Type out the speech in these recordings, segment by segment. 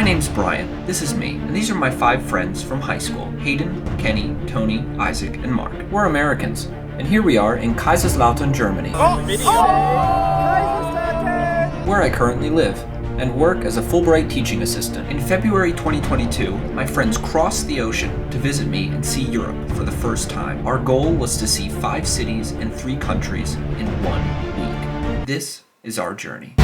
My name's Brian, this is me, and these are my 5 friends from high school. Hayden, Kenny, Tony, Isaac, and Mark. We're Americans, and here we are in Kaiserslautern, Germany, where I currently live and work as a Fulbright Teaching Assistant. In February 2022, my friends crossed the ocean to visit me and see Europe for the first time. Our goal was to see 5 cities and 3 countries in 1 week. This is our journey.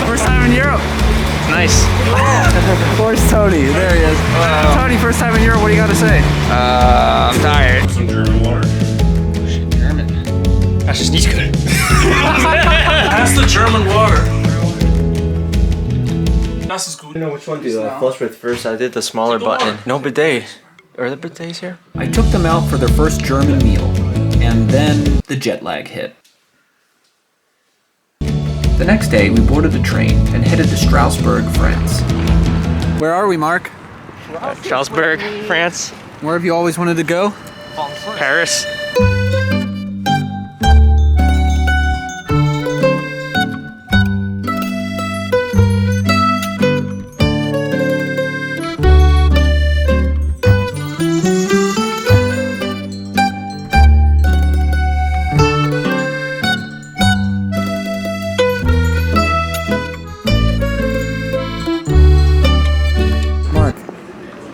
First time in Europe. Nice. Where's Tony? There he is. Hello. Tony, first time in Europe. What do you got to say? I'm tired. Some German water. German. Das ist nicht gut. That's the German water. Das ist gut. I don't know which one to flush with first. I did the smaller button. No bidet. Are the bidets here? I took them out for their first German meal, and then the jet lag hit. The next day, we boarded the train and headed to Strasbourg, France. Where are we, Mark? Strasbourg, France. Where have you always wanted to go? Paris.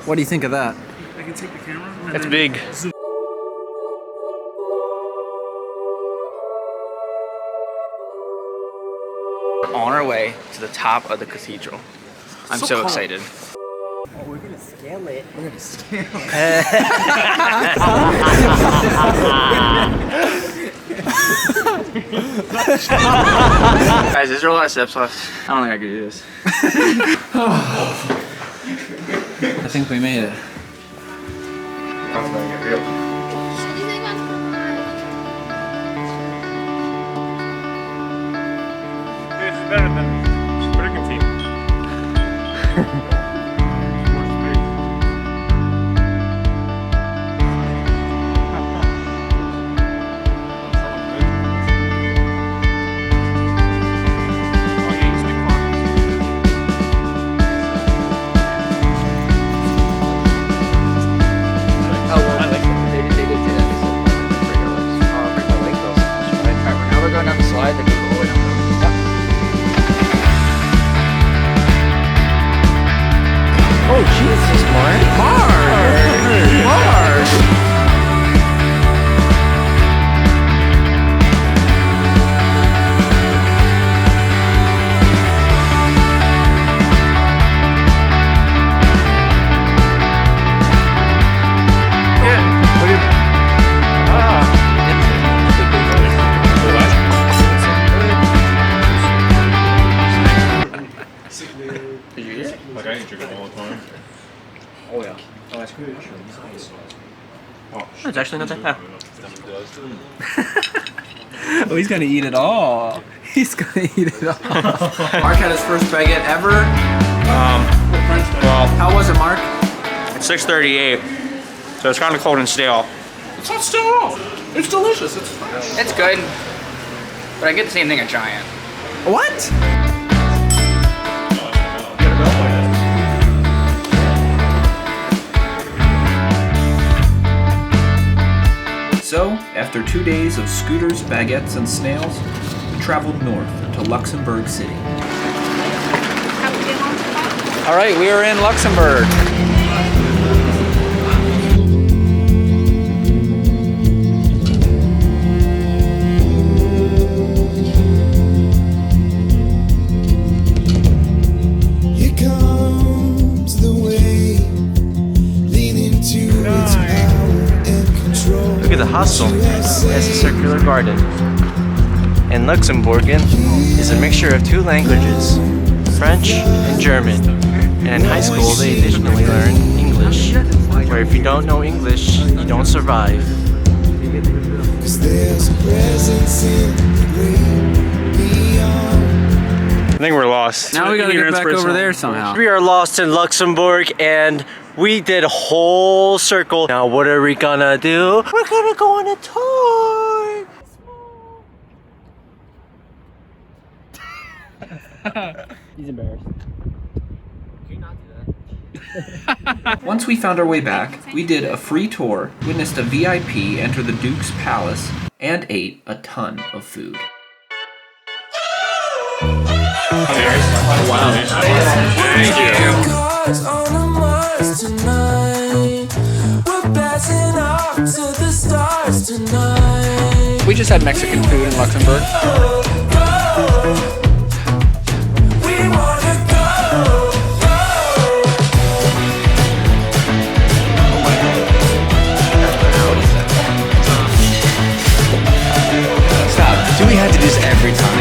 What do you think of that? I can take the camera. It's big. We're on our way to the top of the cathedral. I'm so excited. Oh, we're gonna scale it. We're gonna scale Guys, is there a lot of steps left? I don't think I can do this. I think we made it. It's better than Burger King. Oh, Jesus, Mark. Like I can drink it all the time. Oh yeah. Oh, that's good. It's actually not that bad. Oh, he's gonna eat it all. He's gonna eat it all. Mark had his first baguette ever. Well, How was it, Mark? it's 6:38, so it's kind of cold and stale. It's not still off. It's delicious. It's fresh. It's good, but I get the same thing at Giant. What? So, after 2 days of scooters, baguettes, and snails, we traveled north to Luxembourg City. All right, we are in Luxembourg. Here comes the wave, leaning to its power and control. Look at the hostel. It has a circular garden. And Luxembourgian is a mixture of 2 languages, French and German. And in high school, they additionally learn English, where if you don't know English, you don't survive. 'Cause there's a presence in the great beyond. I think we're lost. Now we gotta get back over there somehow. We are lost in Luxembourg and we did a whole circle. Now what are we gonna do? We're gonna go on a tour. He's embarrassed. Once we found our way back, we did a free tour, witnessed a VIP enter the Duke's Palace, and ate a ton of food. Cars on a Mars tonight. We're blasting off to the stars tonight. We just had Mexican food in Luxembourg. We wanna go. Stop. Do we have to do this every time?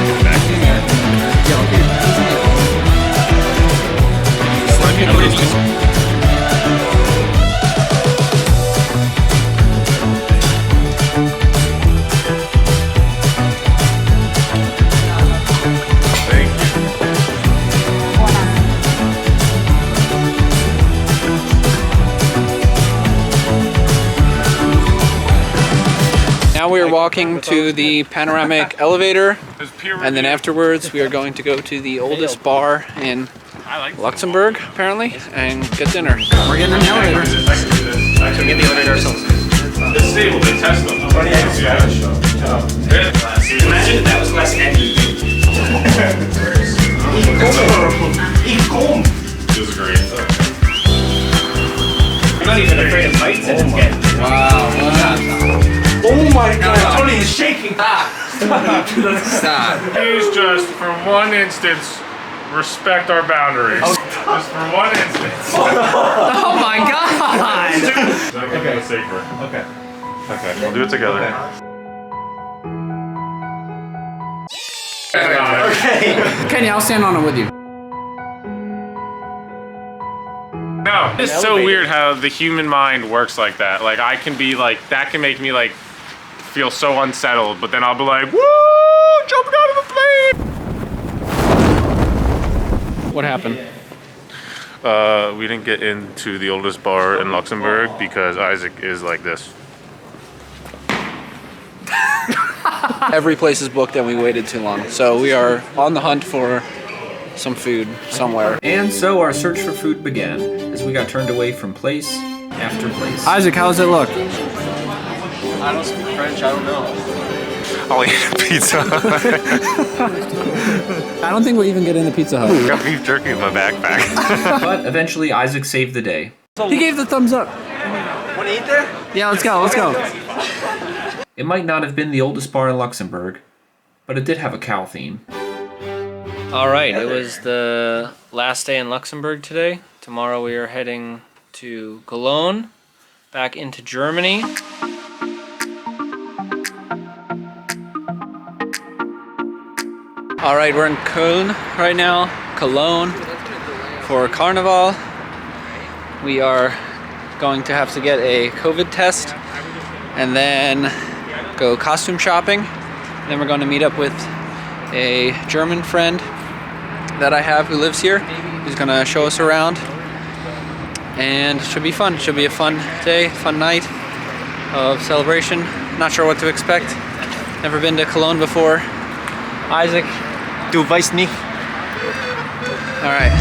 Now we are walking to the panoramic elevator, and then afterwards we are going to go to the oldest bar in Luxembourg, apparently, and get dinner. We're getting in the elevator. So we get the elevator ourselves. It's stable, they test them. Imagine if that was less heavy. Disagree. I'm not even afraid of heights and it's getting. Oh my god! Tony is shaking! Stop! Please just, for one instance, respect our boundaries. Just for one instance. Oh my god! Okay. Safer. Okay. Okay, we'll do it together. Okay. Kenny, I'll stand on it with you. No, it's so weird how the human mind works like that. Like, I can be like, that can make me like, feel so unsettled, but then I'll be like, woo, jumping out of the plane! What happened? We didn't get into the oldest bar in Luxembourg because Isaac is like this. Every place is booked and we waited too long. So we are on the hunt for some food somewhere. And so our search for food began, as we got turned away from place after place. Isaac, how does it look? I don't speak French, I don't know. I'll eat a pizza. I don't think we'll even get into Pizza Hut. I got beef jerky in my backpack. But eventually Isaac saved the day. He gave the thumbs up. Want to eat there? Yeah, let's go, let's go. It might not have been the oldest bar in Luxembourg, but it did have a cow theme. Alright, it was the last day in Luxembourg today. Tomorrow we are heading to Cologne, back into Germany. Alright, we're in Köln right now, Cologne, for Carnival. We are going to have to get a COVID test and then go costume shopping. Then we're going to meet up with a German friend that I have who lives here. He's going to show us around. And it should be fun. It should be a fun day, fun night of celebration. Not sure what to expect. Never been to Cologne before. Isaac, Du weißt nicht. all right.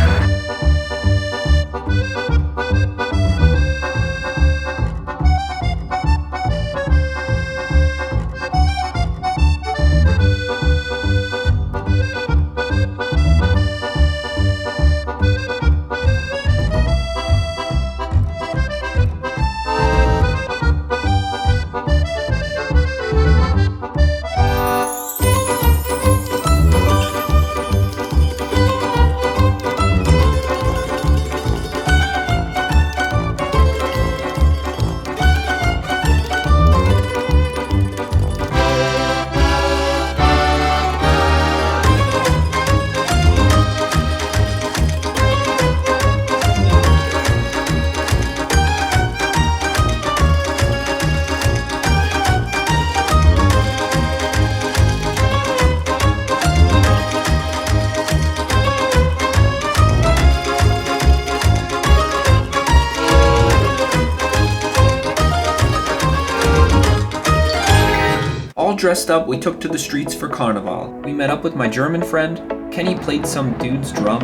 All dressed up, we took to the streets for Carnival. We met up with my German friend, Kenny played some dude's drum,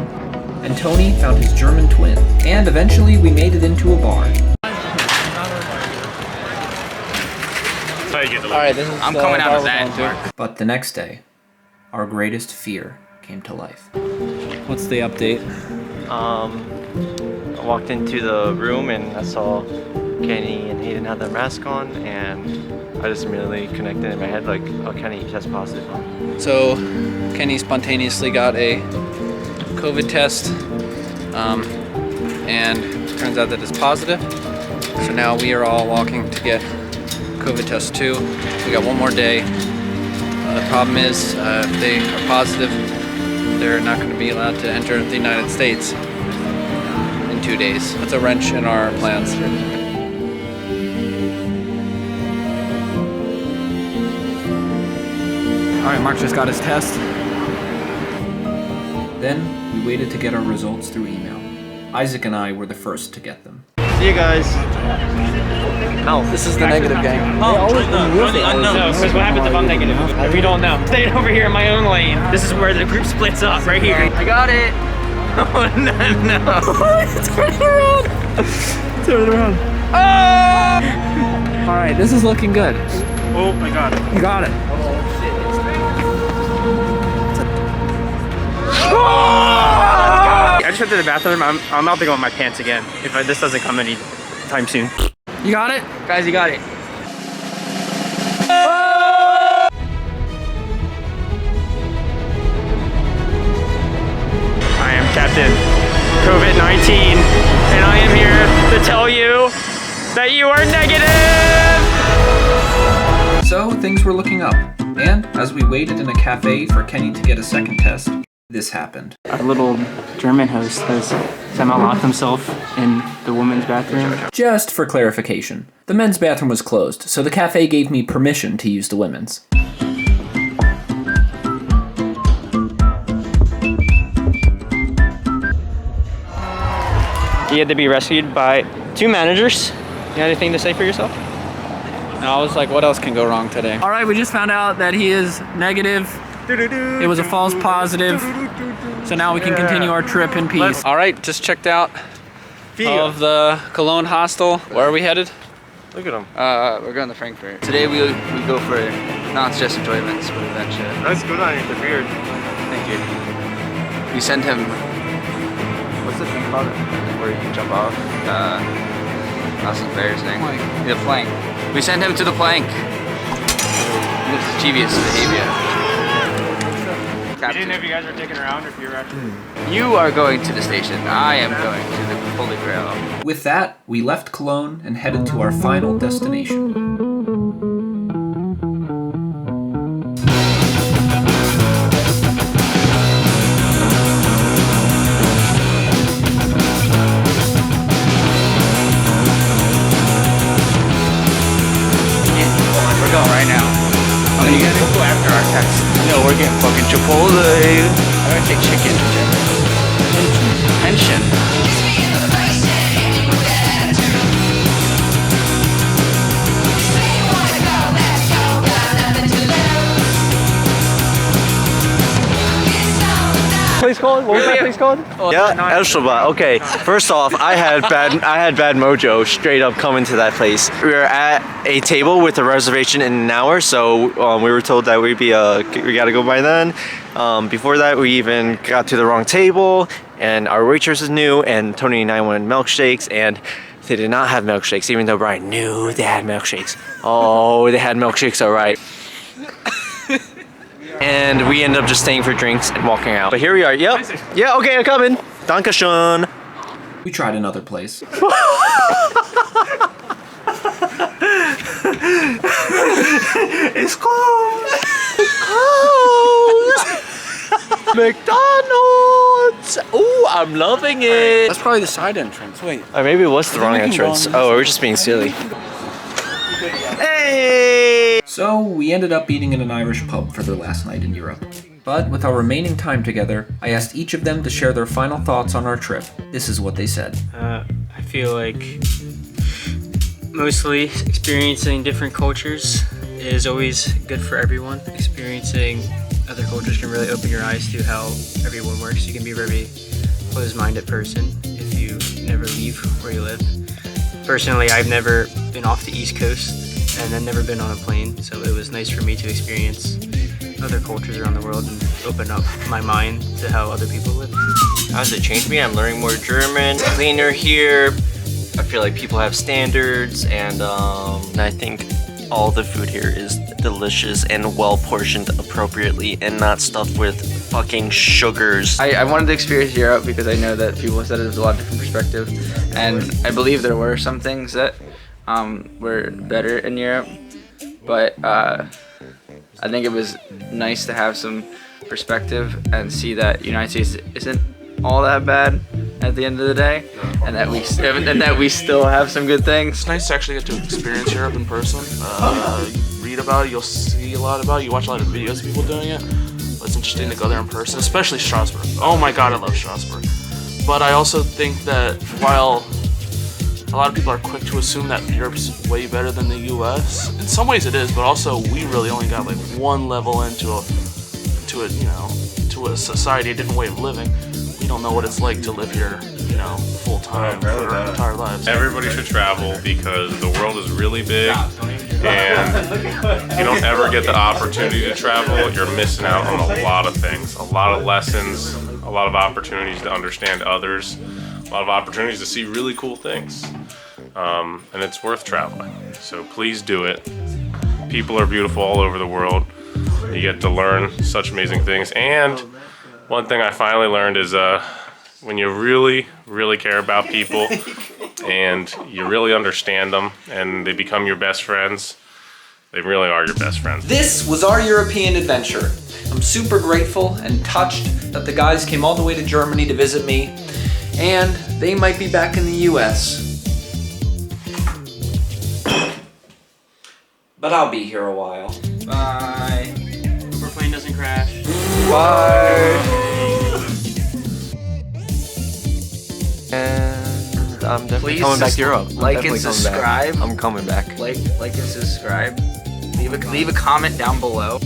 and Tony found his German twin. And eventually we made it into a bar. Alright, this is I'm coming out of that. But the next day, our greatest fear came to life. What's the update? I walked into the room and I saw Kenny and Hayden had their mask on, and I just immediately connected in my head like, oh, Kenny test positive. So, Kenny spontaneously got a COVID test, and it turns out that it's positive. So now we are all walking to get COVID test 2. We got one more day. The problem is, if they are positive, they're not going to be allowed to enter the United States in 2 days. That's a wrench in our plans. Alright, Mark just got his test. Then we waited to get our results through email. Isaac and I were the first to get them. See you guys. This is the negative gang. No, because what happens if I'm negative? We don't know. Staying over here in my own lane. This is where the group splits up, right here. I got it. Oh no! Turn it around. Turn it around. Oh! All right, this is looking good. Oh, I got it. You got it. I just went to the bathroom. I'm about to go in my pants again if this doesn't come anytime soon. You got it? Guys, you got it. I am Captain COVID-19, and I am here to tell you that you are negative! So things were looking up, and as we waited in a cafe for Kenny to get a second test, this happened. Our little German host has somehow locked himself in the women's bathroom. Just for clarification, the men's bathroom was closed, so the cafe gave me permission to use the women's. He had to be rescued by 2 managers. You have anything to say for yourself? No, I was like, what else can go wrong today? All right, we just found out that he is negative. It was a false positive. So now we can continue our trip in peace. All right, just checked out of the Cologne hostel. Where are we headed? Look at him. We're going to Frankfurt. Today we go for not just enjoyments, but adventure. That's good on the beard. Thank you. We sent him. What's the thing called? Where you jump off? That's embarrassing. The plank. We sent him to the plank. Mischievous behavior. I didn't know if you guys were taking around or if you were actually... You are going to the station. I am going to the Holy Grail. With that, we left Cologne and headed to our final destination. We're going right now. Are you gonna go after our text? No, we're getting fucking Chipotle. I'm gonna take chicken. Pension. Place called? What was that place called? Yeah, Elshaba. Okay, first off, I had bad mojo straight up coming to that place. We were at a table with a reservation in an hour, so we were told that we gotta go by then. Before that, we even got to the wrong table, and our waitress is new, and Tony and I wanted milkshakes, and they did not have milkshakes, even though Brian knew they had milkshakes. Oh, they had milkshakes, all right. And we ended up just staying for drinks and walking out. But here we are. Yep. Yeah, okay, I'm coming. Dankeschön. We tried another place. It's closed. It's closed. McDonald's. Ooh, I'm loving it. That's probably the side entrance. Wait. Or maybe it was the wrong entrance. Oh, we're just being silly. Hey! So we ended up eating in an Irish pub for their last night in Europe. But with our remaining time together, I asked each of them to share their final thoughts on our trip. This is what they said. I feel like mostly experiencing different cultures is always good for everyone. Experiencing other cultures can really open your eyes to how everyone works. You can be a very closed-minded person if you never leave where you live. Personally, I've never been off the East Coast and I've never been on a plane, so it was nice for me to experience other cultures around the world and open up my mind to how other people live. How has it changed me? I'm learning more German, cleaner here. I feel like people have standards, and I think all the food here is delicious and well portioned appropriately and not stuffed with fucking sugars. I wanted to experience Europe because I know that people said it was a lot of different perspective, and I believe there were some things that were better in Europe, but I think it was nice to have some perspective and see that United States isn't all that bad at the end of the day, and that we still have some good things. It's nice to actually get to experience Europe in person. You read about it, you'll see a lot about it, you watch a lot of videos of people doing it, but it's interesting to go there in person, especially Strasbourg. Oh my god, I love Strasbourg. But I also think that while a lot of people are quick to assume that Europe's way better than the US, in some ways it is, but also we really only got like one level into a society, a different way of living. We don't know what it's like to live here, full time for our entire lives. Everybody should travel because the world is really big, and if you don't ever get the opportunity to travel, you're missing out on a lot of things, a lot of lessons, a lot of opportunities to understand others, a lot of opportunities to see really cool things, and it's worth traveling. So please do it. People are beautiful all over the world. You get to learn such amazing things, and one thing I finally learned is when you really, really care about people and you really understand them and they become your best friends, they really are your best friends. This was our European adventure. I'm super grateful and touched that the guys came all the way to Germany to visit me, and they might be back in the US. But I'll be here a while. Bye. Hope our plane doesn't crash. Bye. And I'm definitely coming back to Europe. Like and subscribe. I'm coming back. Like and subscribe. Leave a comment down below.